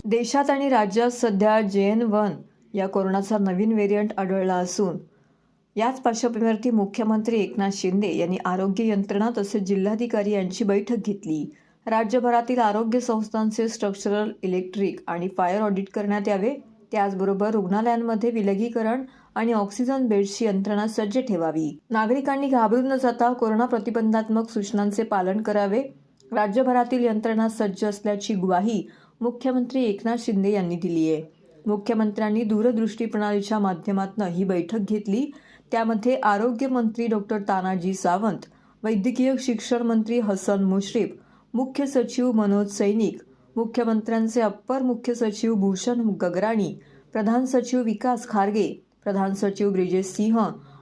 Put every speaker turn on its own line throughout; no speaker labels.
देशात आणि राज्यात सध्या JN.1 या कोरोनाचा नवीन व्हेरियंट आढळला असून याच पार्श्वभूमीवरती मुख्यमंत्री एकनाथ शिंदे यांनी आरोग्य यंत्रणा तसेच जिल्हाधिकारी यांची बैठक घेतली। राज्यभरातील आरोग्य संस्थांचे स्ट्रक्चरल, इलेक्ट्रिक आणि फायर ऑडिट करण्यात यावे। त्याचबरोबर रुग्णालयांमध्ये विलगीकरण आणि ऑक्सिजन बेड्सची यंत्रणा सज्ज ठेवावी। नागरिकांनी घाबरून न जाता कोरोना प्रतिबंधात्मक सूचनांचे पालन करावे। राज्यभरातील यंत्रणा सज्ज असल्याची ग्वाही मुख्यमंत्री एकनाथ शिंदे यांनी दिली आहे। मुख्यमंत्र्यांनी दूरदृष्टी प्रणालीच्या माध्यमातून ही बैठक घेतली। त्यामध्ये आरोग्य मंत्री डॉक्टर तानाजी सावंत, वैद्यकीय शिक्षण मंत्री हसन मुश्रीफ, मुख्य सचिव मनोज सैनिक, मुख्यमंत्र्यांचे अप्पर मुख्य सचिव भूषण गगराणी, प्रधान सचिव विकास खारगे, प्रधान सचिव ब्रिजेश सिंह,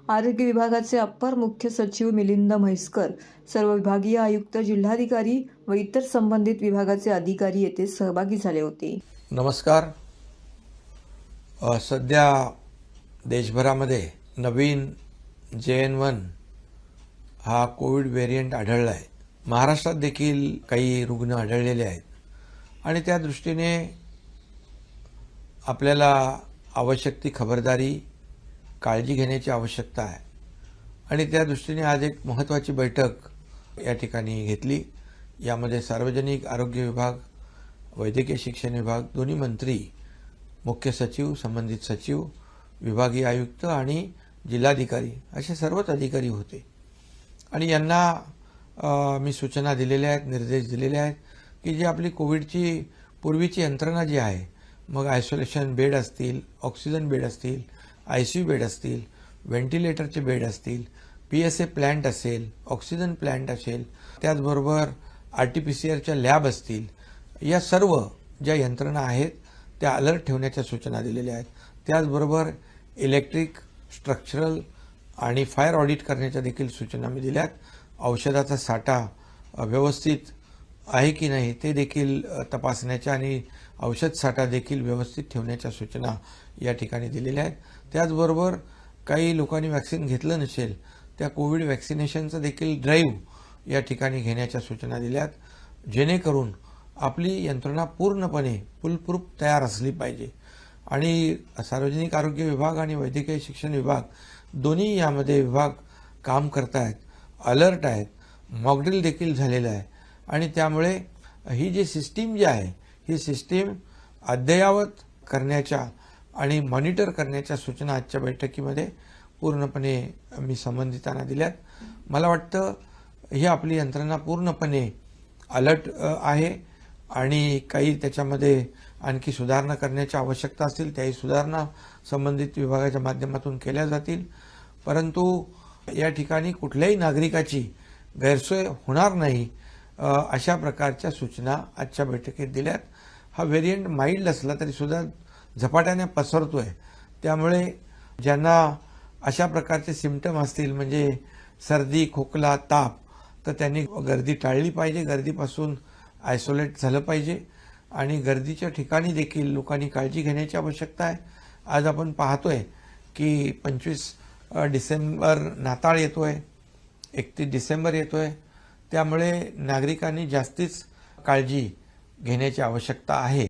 आरोग्य विभागाचे अप्पर मुख्य सचिव मिलिंद म्हैसकर, सर्व विभागीय आयुक्त, जिल्हाधिकारी व इतर संबंधित विभागाचे अधिकारी येथे सहभागी झाले होते।
नमस्कार। सध्या देशभरामध्ये नवीन JN.1 हा कोविड व्हेरियंट आढळला आहे। महाराष्ट्रात देखील काही रुग्ण आढळलेले आहेत आणि त्या दृष्टीने आपल्याला आवश्यक ती खबरदारी, काळजी घेण्याची आवश्यकता आहे आणि त्या दृष्टीने आज एक महत्त्वाची बैठक या ठिकाणी घेतली। यामध्ये सार्वजनिक आरोग्य विभाग, वैद्यकीय शिक्षण विभाग, दोन्ही मंत्री, मुख्य सचिव, संबंधित सचिव, विभागीय आयुक्त आणि जिल्हाधिकारी असे सर्वच अधिकारी होते आणि यांना मी सूचना दिलेल्या आहेत, निर्देश दिलेले आहेत की जी आपली कोविडची पूर्वीची यंत्रणा जी आहे, मग आयसोलेशन बेड असतील, ऑक्सिजन बेड असतील, ICU बेड असतील, व्हेंटिलेटरचे बेड असतील, PSA प्लांट असेल, ऑक्सिजन प्लांट असेल, त्याचबरोबर RT-PCR लॅब असतील, या सर्व ज्या यंत्रणा आहेत त्या अलर्ट ठेवण्याच्या सूचना दिलेल्या आहेत। त्याचबरोबर इलेक्ट्रिक, स्ट्रक्चरल आणि फायर ऑडिट करण्याच्या देखील सूचना मी दिल्यात। औषधाचा साठा व्यवस्थित आहे की नाही ते देखील तपासण्याच्या आणि औषध साठा देखील व्यवस्थित ठेवण्याच्या सूचना या ठिकाणी दिलेल्या आहेत। त्याचबरोबर काही लोकांनी वॅक्सिन घेतलं नसेल त्या कोविड वॅक्सिनेशनचं देखील ड्राईव्ह या ठिकाणी घेण्याच्या सूचना दिल्यात, जेणेकरून आपली यंत्रणा पूर्णपणे फुलप्रूफ तयार असली पाहिजे आणि सार्वजनिक आरोग्य विभाग आणि वैद्यकीय शिक्षण विभाग दोन्ही यामध्ये विभाग काम करत आहेत, अलर्ट आहेत, मॉकड्रिल देखील झालेलं आहे आणि त्यामुळे ही जी सिस्टीम जी आहे ही सिस्टीम अद्ययावत करण्याच्या आणि मॉनिटर करण्याच्या सूचना आजच्या बैठकीमध्ये पूर्णपणे मी संबंधितांना दिल्यात। मला वाटतं ही आपली यंत्रणा पूर्णपणे अलर्ट आहे आणि काही त्याच्यामध्ये आणखी सुधारणा करण्याची आवश्यकता असतील त्याही सुधारणा संबंधित विभागाच्या माध्यमातून केल्या जातील, परंतु या ठिकाणी कुठल्याही नागरिकाची गैरसोय होणार नाही अशा प्रकारच्या सूचना आजच्या बैठकीत दिल्यात। हा व्हेरियंट माइल्ड असला तरी सुद्धा झपाट्याने पसरतोय, त्यामुळे ज्यांना अशा प्रकारचे सिम्पटम असतील म्हणजे सर्दी, खोकला, ताप, तर त्यांनी गर्दी टाळली पाहिजे, गर्दीपासून आयसोलेट झालं पाहिजे आणि गर्दीच्या ठिकाणी देखील लोकांनी काळजी घेण्याची आवश्यकता आहे। आज आपण पाहतोय की 25 डिसेंबर नाताळ येतोय, 31 डिसेंबर येतोय, त्यामुळे नागरिकांनी जास्तीच काळजी घेण्याची आवश्यकता आहे।